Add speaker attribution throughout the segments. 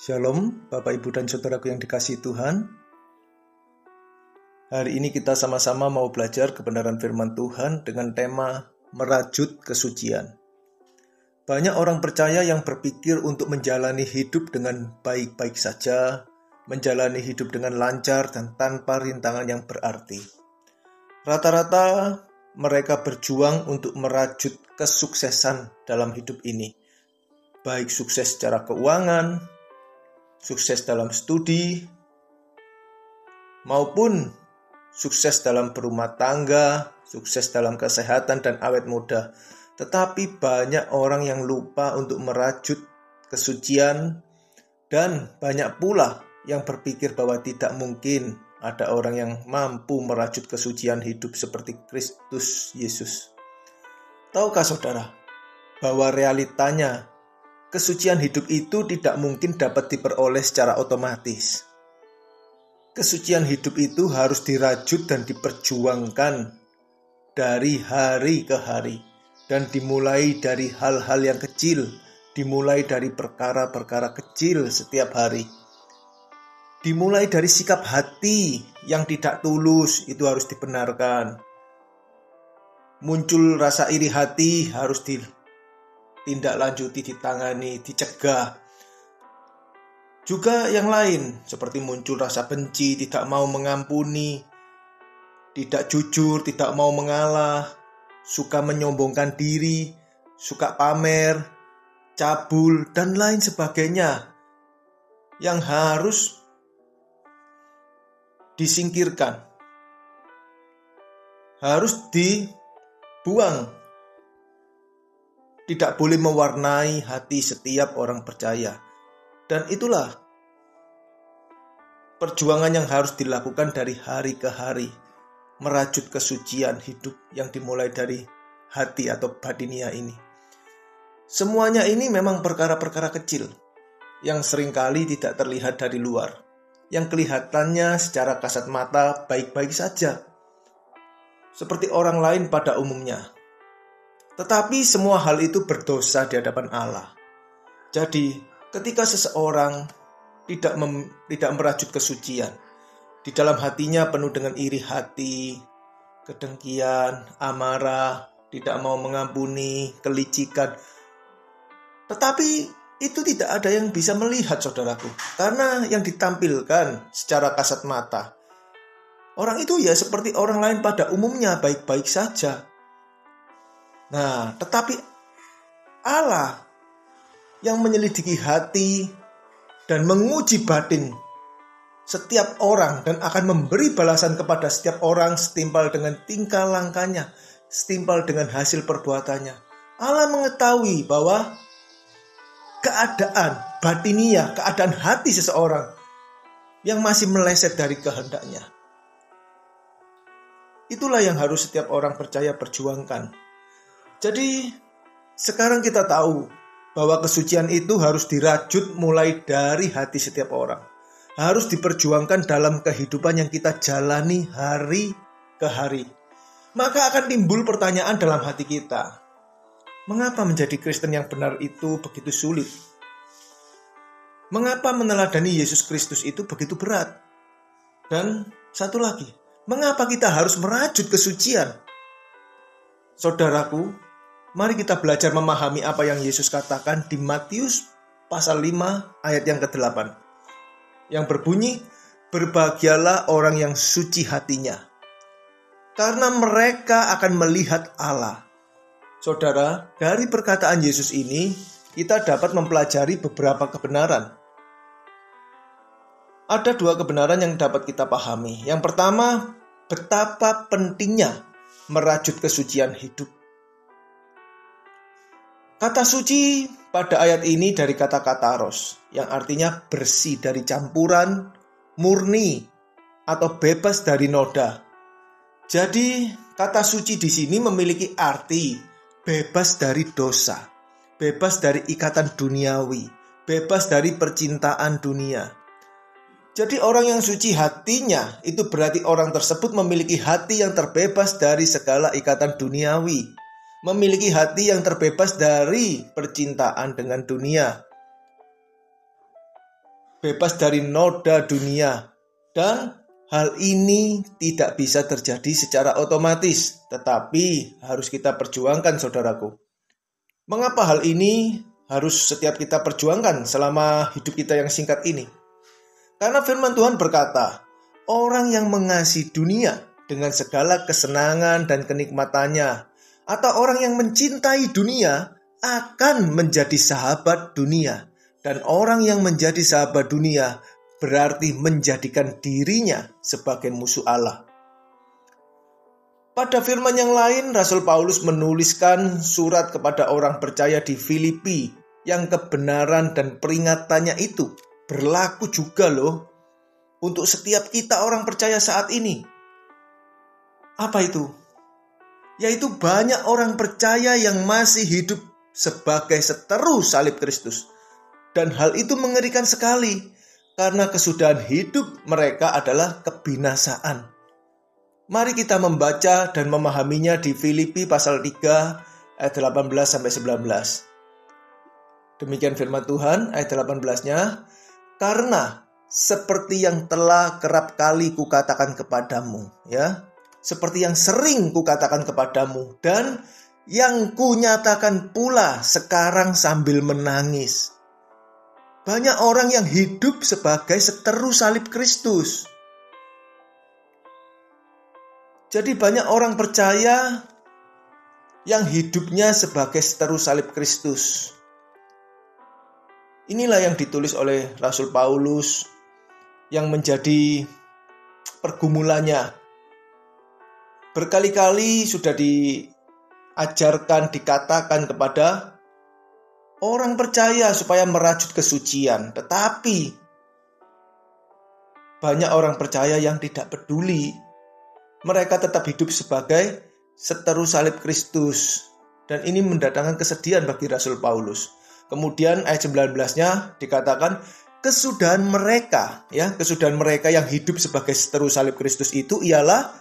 Speaker 1: Shalom, Bapak, Ibu, dan Saudaraku yang dikasihi Tuhan. Hari ini kita sama-sama mau belajar kebenaran firman Tuhan dengan tema merajut kesucian. Banyak orang percaya yang berpikir untuk menjalani hidup dengan baik-baik saja, menjalani hidup dengan lancar dan tanpa rintangan yang berarti. Rata-rata mereka berjuang untuk merajut kesuksesan dalam hidup ini. Baik sukses secara keuangan, sukses dalam studi, maupun sukses dalam berumah tangga, sukses dalam kesehatan dan awet muda. Tetapi banyak orang yang lupa untuk merajut kesucian, dan banyak pula yang berpikir bahwa tidak mungkin ada orang yang mampu merajut kesucian hidup seperti Kristus Yesus. Tahukah saudara bahwa realitanya kesucian hidup itu tidak mungkin dapat diperoleh secara otomatis. Kesucian hidup itu harus dirajut dan diperjuangkan dari hari ke hari. Dan dimulai dari hal-hal yang kecil, dimulai dari perkara-perkara kecil setiap hari. Dimulai dari sikap hati yang tidak tulus, itu harus dibenarkan. Muncul rasa iri hati harus ditindaklanjuti, ditangani, dicegah. Juga yang lain, seperti muncul rasa benci, tidak mau mengampuni, tidak jujur, tidak mau mengalah, suka menyombongkan diri, suka pamer, cabul, dan lain sebagainya yang harus disingkirkan, harus dibuang. Tidak boleh mewarnai hati setiap orang percaya. Dan itulah perjuangan yang harus dilakukan dari hari ke hari, merajut kesucian hidup yang dimulai dari hati atau batinia ini. Semuanya ini memang perkara-perkara kecil yang seringkali tidak terlihat dari luar, yang kelihatannya secara kasat mata baik-baik saja, seperti orang lain pada umumnya. Tetapi semua hal itu berdosa di hadapan Allah. Jadi, ketika seseorang tidak merajut kesucian, di dalam hatinya penuh dengan iri hati, kedengkian, amarah, tidak mau mengampuni, kelicikan. Tetapi itu tidak ada yang bisa melihat, saudaraku, karena yang ditampilkan secara kasat mata, orang itu ya seperti orang lain pada umumnya, baik-baik saja. Nah, tetapi Allah yang menyelidiki hati dan menguji batin setiap orang dan akan memberi balasan kepada setiap orang setimpal dengan tingkah langkahnya, setimpal dengan hasil perbuatannya. Allah mengetahui bahwa keadaan batinia, keadaan hati seseorang yang masih meleset dari kehendaknya. Itulah yang harus setiap orang percaya perjuangkan. Jadi sekarang kita tahu bahwa kesucian itu harus dirajut mulai dari hati setiap orang. Harus diperjuangkan dalam kehidupan yang kita jalani hari ke hari. Maka akan timbul pertanyaan dalam hati kita. Mengapa menjadi Kristen yang benar itu begitu sulit? Mengapa meneladani Yesus Kristus itu begitu berat? Dan satu lagi, mengapa kita harus merajut kesucian? Saudaraku, mari kita belajar memahami apa yang Yesus katakan di Matius pasal 5 ayat yang ke-8. Yang berbunyi, berbahagialah orang yang suci hatinya, karena mereka akan melihat Allah. Saudara, dari perkataan Yesus ini, kita dapat mempelajari beberapa kebenaran. Ada dua kebenaran yang dapat kita pahami. Yang pertama, betapa pentingnya merajut kesucian hidup. Kata suci pada ayat ini dari kata kataros, yang artinya bersih dari campuran, murni, atau bebas dari noda. Jadi, kata suci di sini memiliki arti bebas dari dosa, bebas dari ikatan duniawi, bebas dari percintaan dunia. Jadi orang yang suci hatinya itu berarti orang tersebut memiliki hati yang terbebas dari segala ikatan duniawi, memiliki hati yang terbebas dari percintaan dengan dunia. bebas dari noda dunia. Dan hal ini tidak bisa terjadi secara otomatis, tetapi harus kita perjuangkan, saudaraku. Mengapa hal ini harus setiap kita perjuangkan selama hidup kita yang singkat ini? Karena firman Tuhan berkata, orang yang mengasihi dunia dengan segala kesenangan dan kenikmatannya, atau orang yang mencintai dunia akan menjadi sahabat dunia. Dan orang yang menjadi sahabat dunia berarti menjadikan dirinya sebagai musuh Allah. Pada firman yang lain, Rasul Paulus menuliskan surat kepada orang percaya di Filipi yang kebenaran dan peringatannya itu berlaku juga loh untuk setiap kita orang percaya saat ini. Apa itu? Yaitu banyak orang percaya yang masih hidup sebagai seteru salib Kristus. Dan hal itu mengerikan sekali, karena kesudahan hidup mereka adalah kebinasaan. Mari kita membaca dan memahaminya di Filipi pasal 3 ayat 18-19. Demikian firman Tuhan, ayat 18-nya, karena seperti yang telah kerap kali kukatakan kepadamu, seperti yang sering kukatakan kepadamu, dan yang kunyatakan pula sekarang sambil menangis. Banyak orang yang hidup sebagai seteru salib Kristus. Jadi banyak orang percaya yang hidupnya sebagai seteru salib Kristus. Inilah yang ditulis oleh Rasul Paulus yang menjadi pergumulannya. Berkali-kali sudah diajarkan, dikatakan kepada orang percaya supaya merajut kesucian. Tetapi banyak orang percaya yang tidak peduli. Mereka tetap hidup sebagai seteru salib Kristus. Dan ini mendatangkan kesedihan bagi Rasul Paulus. Kemudian ayat 19-nya dikatakan kesudahan mereka yang hidup sebagai seteru salib Kristus itu ialah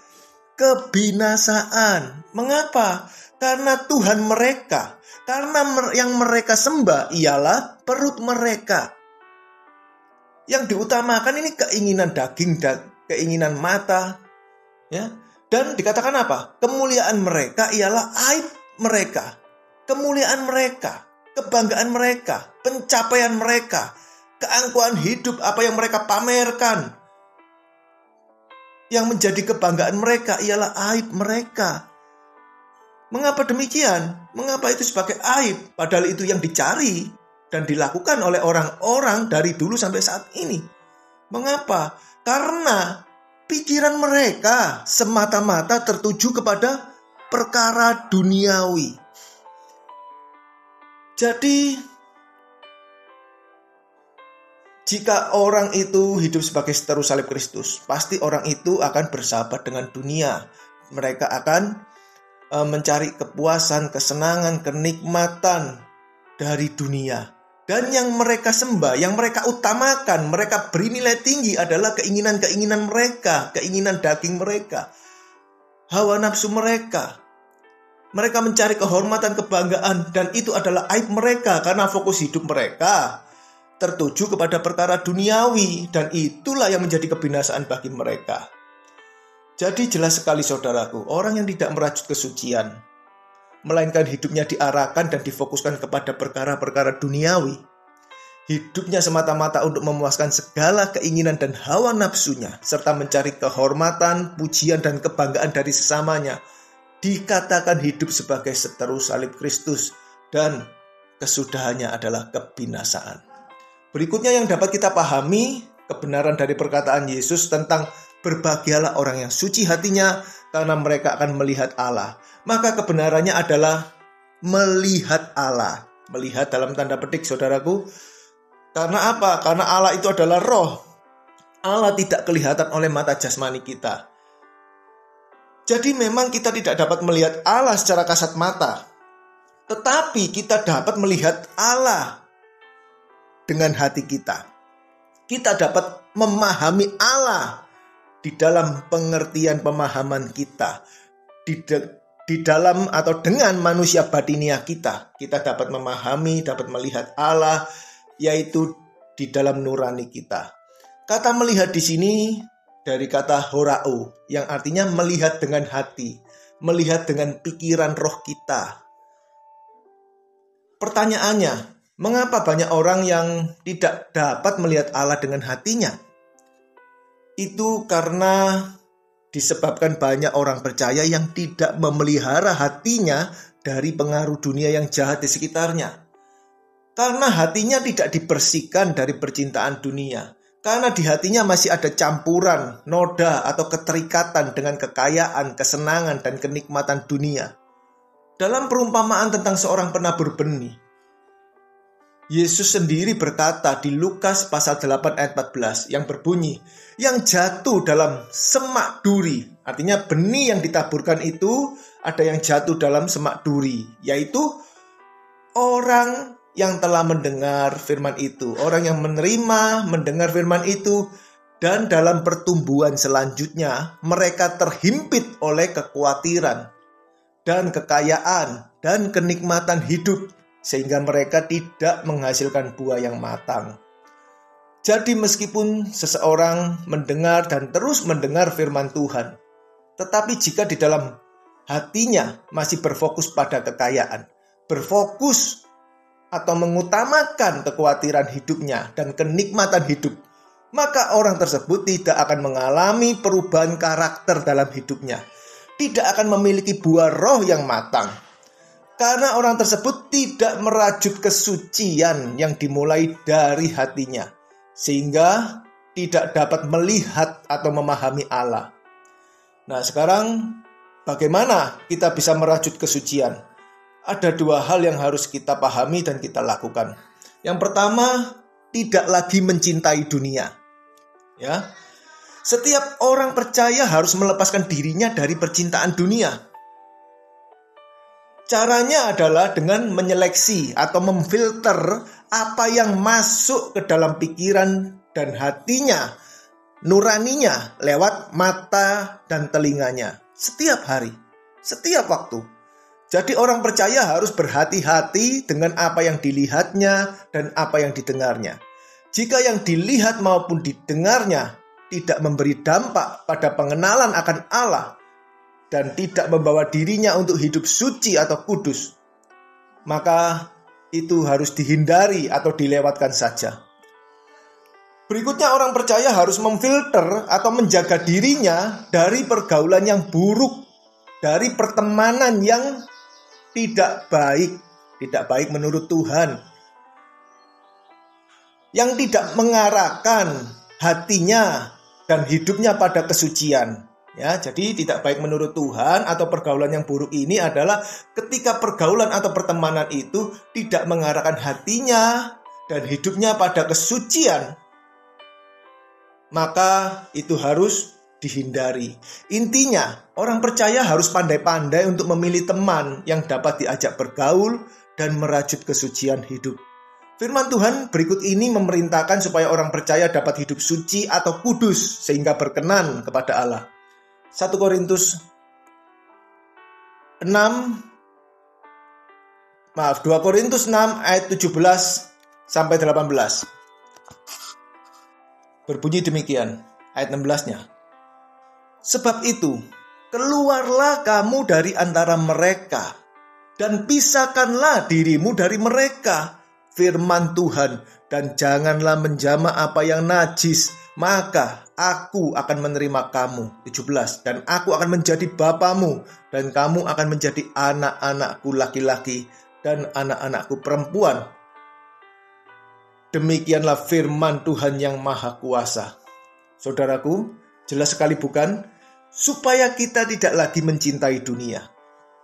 Speaker 1: kebinasaan. Mengapa? Karena Tuhan mereka, karena yang mereka sembah ialah perut mereka. Yang diutamakan ini keinginan daging dan keinginan mata. Dan dikatakan apa? Kemuliaan mereka ialah aib mereka. Kemuliaan mereka, kebanggaan mereka, pencapaian mereka, keangkuhan hidup apa yang mereka pamerkan. Yang menjadi kebanggaan mereka ialah aib mereka. Mengapa demikian? Mengapa itu sebagai aib? Padahal itu yang dicari dan dilakukan oleh orang-orang dari dulu sampai saat ini. Mengapa? Karena pikiran mereka semata-mata tertuju kepada perkara duniawi. Jadi, jika orang itu hidup sebagai seteru salib Kristus, pasti orang itu akan bersahabat dengan dunia. Mereka akan mencari kepuasan, kesenangan, kenikmatan dari dunia. Dan yang mereka sembah, yang mereka utamakan, mereka beri nilai tinggi adalah keinginan-keinginan mereka, keinginan daging mereka, hawa nafsu mereka. Mereka mencari kehormatan, kebanggaan, dan itu adalah aib mereka karena fokus hidup mereka tertuju kepada perkara duniawi, dan itulah yang menjadi kebinasaan bagi mereka. Jadi jelas sekali saudaraku, orang yang tidak merajut kesucian, melainkan hidupnya diarahkan dan difokuskan kepada perkara-perkara duniawi. Hidupnya semata-mata untuk memuaskan segala keinginan dan hawa nafsunya, serta mencari kehormatan, pujian, dan kebanggaan dari sesamanya. Dikatakan hidup sebagai seteru salib Kristus, dan kesudahannya adalah kebinasaan. Berikutnya yang dapat kita pahami, kebenaran dari perkataan Yesus tentang berbahagialah orang yang suci hatinya, karena mereka akan melihat Allah. Maka kebenarannya adalah melihat Allah. Melihat dalam tanda petik saudaraku. Karena apa? Karena Allah itu adalah roh. Allah tidak kelihatan oleh mata jasmani kita. Jadi memang kita tidak dapat melihat Allah secara kasat mata. Tetapi kita dapat melihat Allah dengan hati kita. Kita dapat memahami Allah di dalam pengertian pemahaman kita. Di dalam atau dengan manusia batinia kita dapat memahami, dapat melihat Allah, yaitu di dalam nurani kita. Kata melihat di sini dari kata horao yang artinya melihat dengan hati, melihat dengan pikiran roh kita. Pertanyaannya, mengapa banyak orang yang tidak dapat melihat Allah dengan hatinya? Itu karena disebabkan banyak orang percaya yang tidak memelihara hatinya dari pengaruh dunia yang jahat di sekitarnya. Karena hatinya tidak dibersihkan dari percintaan dunia. Karena di hatinya masih ada campuran, noda atau keterikatan dengan kekayaan, kesenangan, dan kenikmatan dunia. Dalam perumpamaan tentang seorang penabur benih, Yesus sendiri berkata di Lukas pasal 8 ayat 14 yang berbunyi, yang jatuh dalam semak duri, artinya benih yang ditaburkan itu ada yang jatuh dalam semak duri, yaitu orang yang telah mendengar firman itu, orang yang menerima, mendengar firman itu, dan dalam pertumbuhan selanjutnya mereka terhimpit oleh kekhawatiran dan kekayaan dan kenikmatan hidup, sehingga mereka tidak menghasilkan buah yang matang. Jadi meskipun seseorang mendengar dan terus mendengar firman Tuhan, tetapi jika di dalam hatinya masih berfokus pada kekayaan, berfokus atau mengutamakan kekhawatiran hidupnya dan kenikmatan hidup, maka orang tersebut tidak akan mengalami perubahan karakter dalam hidupnya, tidak akan memiliki buah roh yang matang. Karena orang tersebut tidak merajut kesucian yang dimulai dari hatinya, sehingga tidak dapat melihat atau memahami Allah. Nah, sekarang bagaimana kita bisa merajut kesucian? Ada dua hal yang harus kita pahami dan kita lakukan. Yang pertama, tidak lagi mencintai dunia. Ya, setiap orang percaya harus melepaskan dirinya dari percintaan dunia. Caranya adalah dengan menyeleksi atau memfilter apa yang masuk ke dalam pikiran dan hatinya, nuraninya lewat mata dan telinganya setiap hari, setiap waktu. Jadi orang percaya harus berhati-hati dengan apa yang dilihatnya dan apa yang didengarnya. Jika yang dilihat maupun didengarnya tidak memberi dampak pada pengenalan akan Allah, dan tidak membawa dirinya untuk hidup suci atau kudus, maka itu harus dihindari atau dilewatkan saja. Berikutnya, orang percaya harus memfilter atau menjaga dirinya dari pergaulan yang buruk, dari pertemanan yang tidak baik menurut Tuhan, yang tidak mengarahkan hatinya dan hidupnya pada kesucian. Ya, jadi tidak baik menurut Tuhan atau pergaulan yang buruk ini adalah ketika pergaulan atau pertemanan itu tidak mengarahkan hatinya dan hidupnya pada kesucian, maka itu harus dihindari. Intinya, orang percaya harus pandai-pandai untuk memilih teman yang dapat diajak bergaul dan merajut kesucian hidup. Firman Tuhan berikut ini memerintahkan supaya orang percaya dapat hidup suci atau kudus sehingga berkenan kepada Allah. 1 Korintus 2 Korintus 6 ayat 17 sampai 18. Berbunyi demikian, ayat 16-nya. Sebab itu, keluarlah kamu dari antara mereka dan pisahkanlah dirimu dari mereka, firman Tuhan, dan janganlah menjamah apa yang najis, maka aku akan menerima kamu. 17. Dan aku akan menjadi bapamu, dan kamu akan menjadi anak-anakku laki-laki dan anak-anakku perempuan. Demikianlah firman Tuhan yang Maha Kuasa. Saudaraku, jelas sekali bukan? Supaya kita tidak lagi mencintai dunia.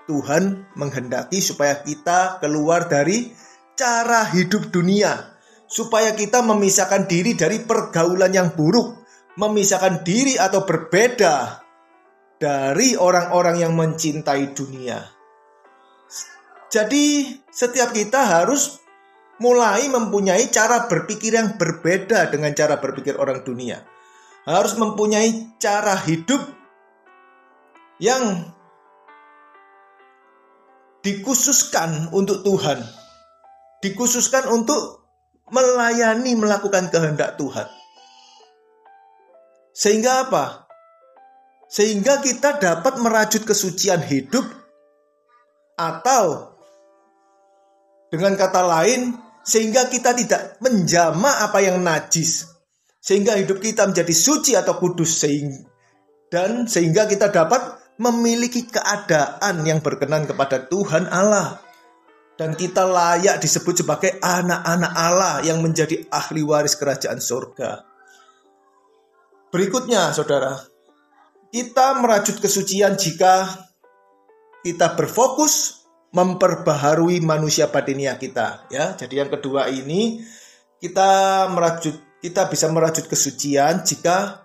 Speaker 1: Tuhan menghendaki supaya kita keluar dari cara hidup dunia, supaya kita memisahkan diri dari pergaulan yang buruk, memisahkan diri atau berbeda dari orang-orang yang mencintai dunia. Jadi setiap kita harus mulai mempunyai cara berpikir yang berbeda dengan cara berpikir orang dunia. Harus mempunyai cara hidup yang dikhususkan untuk Tuhan, dikhususkan untuk melayani, melakukan kehendak Tuhan. Sehingga apa? Sehingga kita dapat merajut kesucian hidup, atau dengan kata lain, sehingga kita tidak menjama apa yang najis, sehingga hidup kita menjadi suci atau kudus, dan sehingga kita dapat memiliki keadaan yang berkenan kepada Tuhan Allah, dan kita layak disebut sebagai anak-anak Allah yang menjadi ahli waris kerajaan surga. Berikutnya, saudara, kita merajut kesucian jika kita berfokus memperbaharui manusia batinia kita. Ya, jadi yang kedua ini kita bisa merajut kesucian jika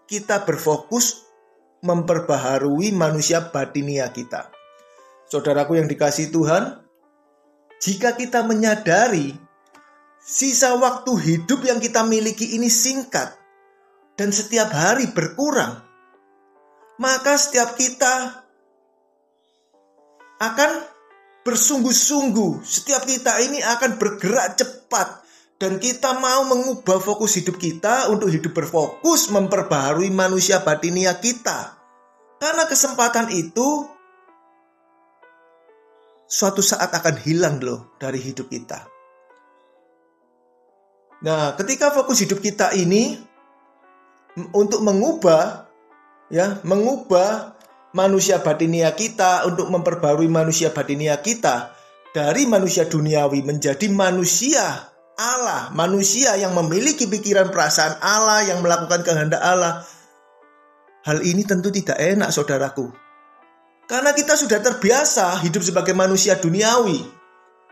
Speaker 1: kita berfokus memperbaharui manusia batinia kita. Saudaraku yang dikasihi Tuhan, jika kita menyadari sisa waktu hidup yang kita miliki ini singkat dan setiap hari berkurang, maka setiap kita akan bersungguh-sungguh. Setiap kita ini akan bergerak cepat, dan kita mau mengubah fokus hidup kita untuk hidup berfokus memperbaharui manusia batinia kita. Karena kesempatan itu suatu saat akan hilang loh dari hidup kita. Nah, ketika fokus hidup kita ini untuk mengubah manusia batinia kita, untuk memperbarui manusia batinia kita dari manusia duniawi menjadi manusia Allah, manusia yang memiliki pikiran perasaan Allah, yang melakukan kehendak Allah. Hal ini tentu tidak enak, saudaraku. Karena kita sudah terbiasa hidup sebagai manusia duniawi.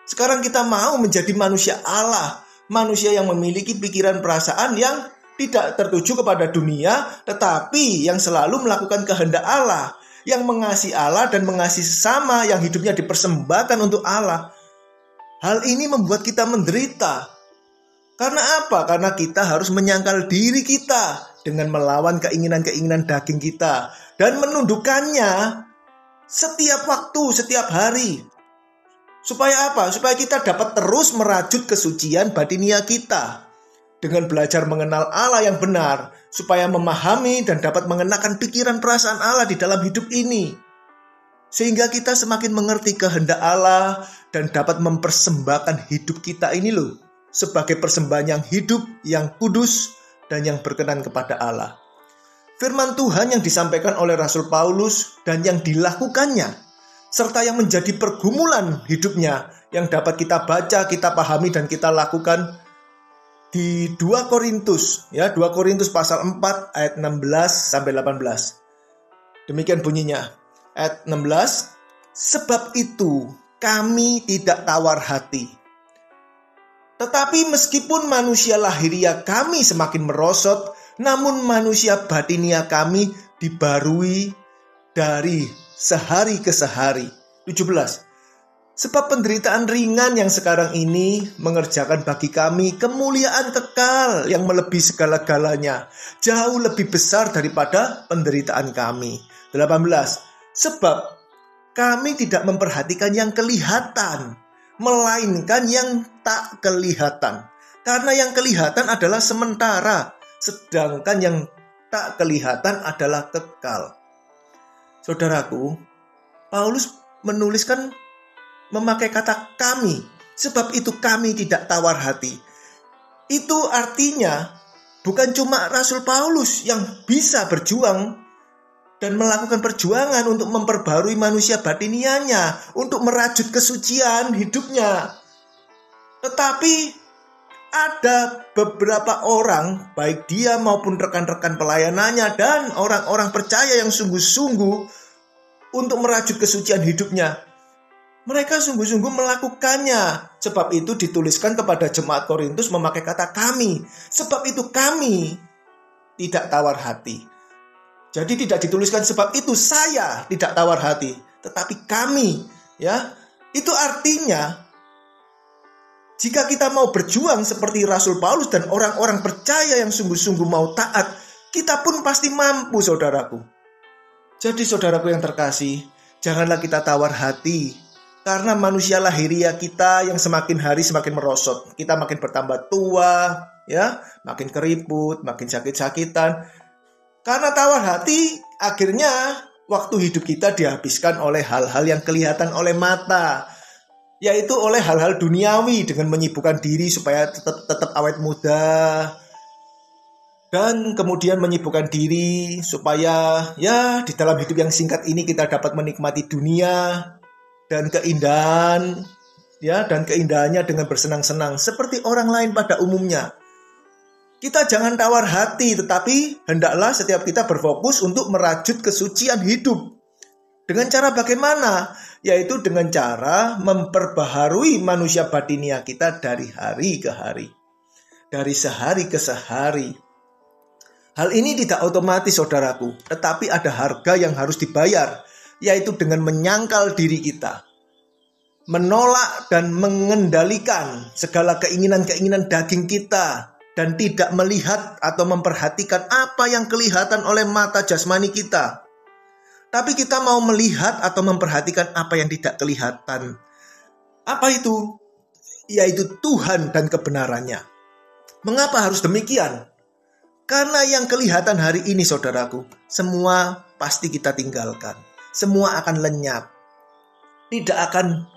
Speaker 1: Sekarang kita mau menjadi manusia Allah, manusia yang memiliki pikiran perasaan yang tidak tertuju kepada dunia, tetapi yang selalu melakukan kehendak Allah, yang mengasihi Allah dan mengasihi sesama, yang hidupnya dipersembahkan untuk Allah. Hal ini membuat kita menderita. Karena apa? Karena kita harus menyangkal diri kita dengan melawan keinginan-keinginan daging kita dan menundukkannya setiap waktu, setiap hari. Supaya apa? Supaya kita dapat terus merajut kesucian batinia kita dengan belajar mengenal Allah yang benar, supaya memahami dan dapat mengenakan pikiran perasaan Allah di dalam hidup ini. Sehingga kita semakin mengerti kehendak Allah dan dapat mempersembahkan hidup kita ini loh, sebagai persembahan yang hidup, yang kudus, dan yang berkenan kepada Allah. Firman Tuhan yang disampaikan oleh Rasul Paulus dan yang dilakukannya, serta yang menjadi pergumulan hidupnya, yang dapat kita baca, kita pahami, dan kita lakukan di 2 Korintus, 2 Korintus pasal 4 ayat 16 sampai 18. Demikian bunyinya. Ayat 16, sebab itu kami tidak tawar hati. Tetapi meskipun manusia lahiria kami semakin merosot, namun manusia batinia kami dibarui dari sehari ke sehari. 17. Sebab penderitaan ringan yang sekarang ini mengerjakan bagi kami kemuliaan kekal yang melebihi segala-galanya, jauh lebih besar daripada penderitaan kami. 18. Sebab kami tidak memperhatikan yang kelihatan, melainkan yang tak kelihatan. Karena yang kelihatan adalah sementara, sedangkan yang tak kelihatan adalah kekal. Saudaraku, Paulus menuliskan memakai kata kami, sebab itu kami tidak tawar hati. Itu artinya bukan cuma Rasul Paulus yang bisa berjuang dan melakukan perjuangan untuk memperbarui manusia batinianya, untuk merajut kesucian hidupnya. Tetapi ada beberapa orang, baik dia maupun rekan-rekan pelayanannya dan orang-orang percaya yang sungguh-sungguh untuk merajut kesucian hidupnya. Mereka sungguh-sungguh melakukannya. Sebab itu dituliskan kepada jemaat Korintus memakai kata kami. Sebab itu kami tidak tawar hati. Jadi tidak dituliskan sebab itu saya tidak tawar hati, tetapi kami, Itu artinya jika kita mau berjuang seperti Rasul Paulus dan orang-orang percaya yang sungguh-sungguh mau taat, kita pun pasti mampu, saudaraku. Jadi saudaraku yang terkasih, janganlah kita tawar hati Karena manusia lahiriah kita yang semakin hari semakin merosot. Kita makin bertambah tua, ya, makin keriput, makin sakit-sakitan. Karena tawar hati, akhirnya waktu hidup kita dihabiskan oleh hal-hal yang kelihatan oleh mata, yaitu oleh hal-hal duniawi dengan menyibukkan diri supaya tetap awet muda. Dan kemudian menyibukkan diri supaya ya di dalam hidup yang singkat ini kita dapat menikmati dunia dan keindahan, ya, dan keindahannya dengan bersenang-senang seperti orang lain pada umumnya. Kita jangan tawar hati, tetapi hendaklah setiap kita berfokus untuk merajut kesucian hidup. Dengan cara bagaimana? Yaitu dengan cara memperbaharui manusia batinia kita dari hari ke hari, dari sehari ke sehari. Hal ini tidak otomatis, saudaraku, tetapi ada harga yang harus dibayar, yaitu dengan menyangkal diri kita, menolak dan mengendalikan segala keinginan-keinginan daging kita, dan tidak melihat atau memperhatikan apa yang kelihatan oleh mata jasmani kita. Tapi kita mau melihat atau memperhatikan apa yang tidak kelihatan. Apa itu? Yaitu Tuhan dan kebenarannya. Mengapa harus demikian? Karena yang kelihatan hari ini, saudaraku, semua pasti kita tinggalkan. Semua akan lenyap. Tidak akan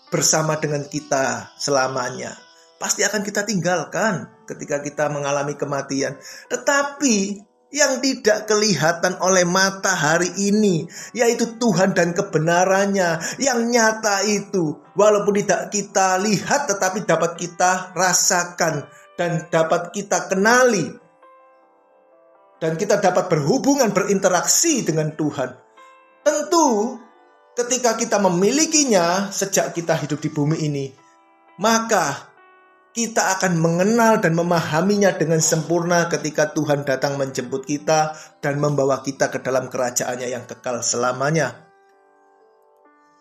Speaker 1: bersama dengan kita selamanya. Pasti akan kita tinggalkan ketika kita mengalami kematian. Tetapi yang tidak kelihatan oleh mata hari ini, yaitu Tuhan dan kebenarannya, yang nyata itu, walaupun tidak kita lihat, tetapi dapat kita rasakan dan dapat kita kenali. Dan kita dapat berhubungan, berinteraksi dengan Tuhan. Tentu ketika kita memilikinya sejak kita hidup di bumi ini, maka kita akan mengenal dan memahaminya dengan sempurna ketika Tuhan datang menjemput kita dan membawa kita ke dalam kerajaannya yang kekal selamanya.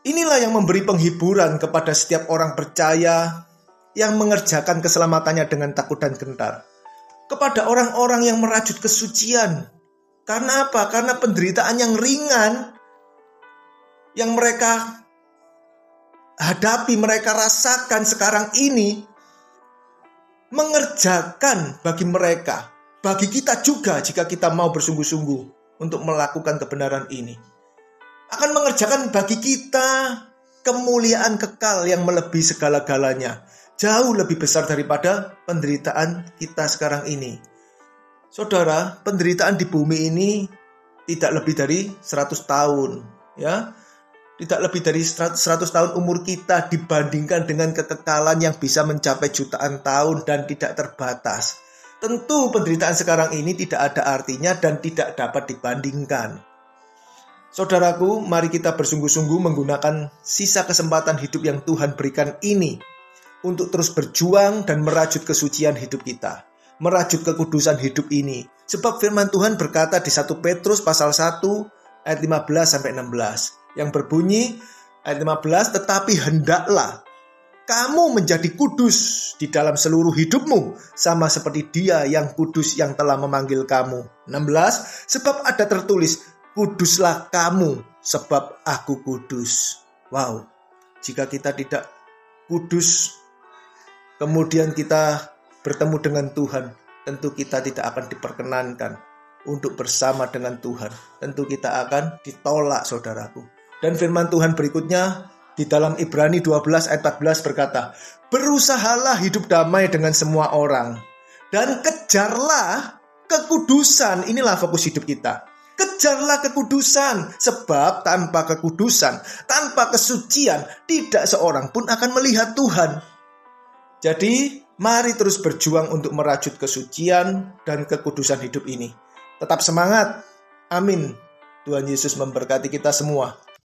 Speaker 1: Inilah yang memberi penghiburan kepada setiap orang percaya yang mengerjakan keselamatannya dengan takut dan gentar. Kepada orang-orang yang merajut kesucian. Karena apa? Karena penderitaan yang ringan yang mereka hadapi, mereka rasakan sekarang ini, mengerjakan bagi mereka, bagi kita juga jika kita mau bersungguh-sungguh untuk melakukan kebenaran ini, akan mengerjakan bagi kita kemuliaan kekal yang melebihi segala-galanya, jauh lebih besar daripada penderitaan kita sekarang ini. Saudara, penderitaan di bumi ini tidak lebih dari 100 tahun, ya. Tidak lebih dari 100 tahun umur kita dibandingkan dengan kekekalan yang bisa mencapai jutaan tahun dan tidak terbatas. Tentu penderitaan sekarang ini tidak ada artinya dan tidak dapat dibandingkan. Saudaraku, mari kita bersungguh-sungguh menggunakan sisa kesempatan hidup yang Tuhan berikan ini untuk terus berjuang dan merajut kesucian hidup kita, merajut kekudusan hidup ini. Sebab firman Tuhan berkata di 1 Petrus pasal 1 ayat 15-16. Yang berbunyi ayat 15, tetapi hendaklah kamu menjadi kudus di dalam seluruh hidupmu, sama seperti Dia yang kudus yang telah memanggil kamu. 16, sebab ada tertulis, kuduslah kamu sebab aku kudus. Wow, jika kita tidak kudus, kemudian kita bertemu dengan Tuhan, tentu kita tidak akan diperkenankan untuk bersama dengan Tuhan. Tentu kita akan ditolak, saudaraku. Dan firman Tuhan berikutnya di dalam Ibrani 12 ayat 14 berkata, berusahalah hidup damai dengan semua orang dan kejarlah kekudusan. Inilah fokus hidup kita. Kejarlah kekudusan, sebab tanpa kekudusan, tanpa kesucian, tidak seorang pun akan melihat Tuhan. Jadi, mari terus berjuang untuk merajut kesucian dan kekudusan hidup ini. Tetap semangat. Amin. Tuhan Yesus memberkati kita semua.